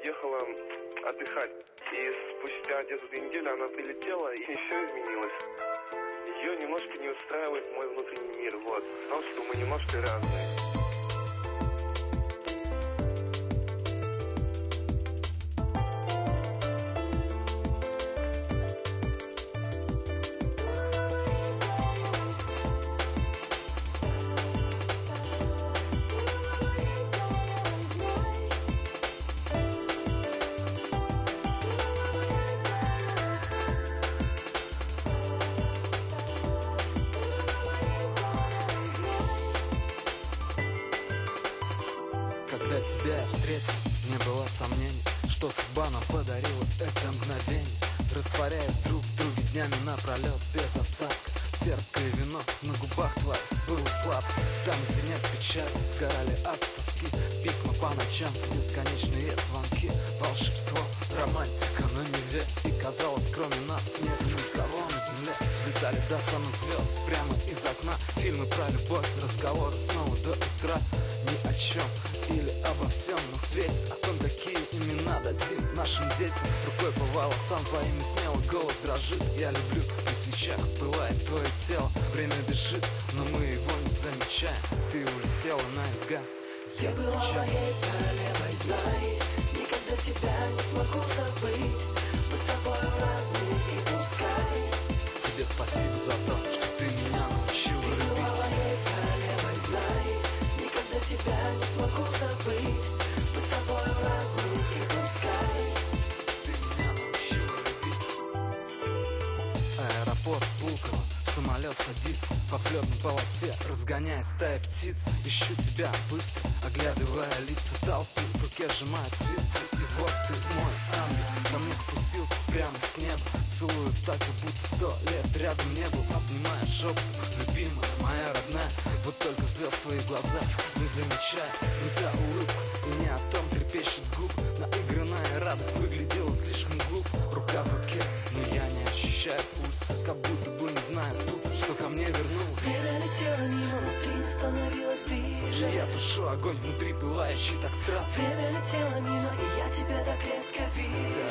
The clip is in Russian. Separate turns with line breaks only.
уехала отдыхать. И спустя где-то 2 недели она прилетела, и все изменилось. Ее немножко не устраивает мой внутренний мир, вот. Потому что мы немножко разные.
Когда тебя я встретил, не было сомнений, что судьба нам подарила это мгновение. Растворяясь друг в друге днями напролет без остатка. Терпкое вино на губах твоих было сладко. Там, где нет печали, сгорали от тоски. Письма по ночам, бесконечные звонки. Волшебство, романтика на Неве. И казалось, кроме нас нет никого на земле. Взлетали до самых звезд, прямо из окна. Фильмы про любовь, разговоры снова до утра. Ни о чем или обо всем на свете. О том, какие имена дадим нашим детям. Рукой по волосам твоими смело голос дрожит. Я люблю, при свечах пылает твое тело. Время бежит, но мы его не замечаем. Ты улетела на юга, я
Ты была моей королевой, знай. Никогда тебя не смогу забыть. Мы с тобой разные, и пускай.
Тебе спасибо за то, что ты меня научила любить.
Ты была моей королевой, знай. Никогда тебя не смогу забыть. Мы с тобой разные, и пускай.
Ты меня научила любить. Аэропорт Пулково, самолет садится по взлетной полосе, разгоняя стаи птиц. Ищу тебя быстро, оглядывая лица толпы. В руке сжимает свитер, и вот ты мой ангел. Ко мне спустился прямо с неба. Целую так, как будто 100 лет рядом не был. Обнимая шепотом, любимая, моя родная. Вот только звезд в твоих глазах не замечая ни та улыбка, и не о том трепещет губ. Наигранная радость выглядела слишком глупо. Рука в руке, но я не ощущаю пульс. Как будто бы не знаю тут, что ко мне вернулось.
Время летело мимо, но ты становилась ближе.
Я тушу огонь внутри, пылающий так страстно.
Время летело мимо, и я тебя так редко вижу.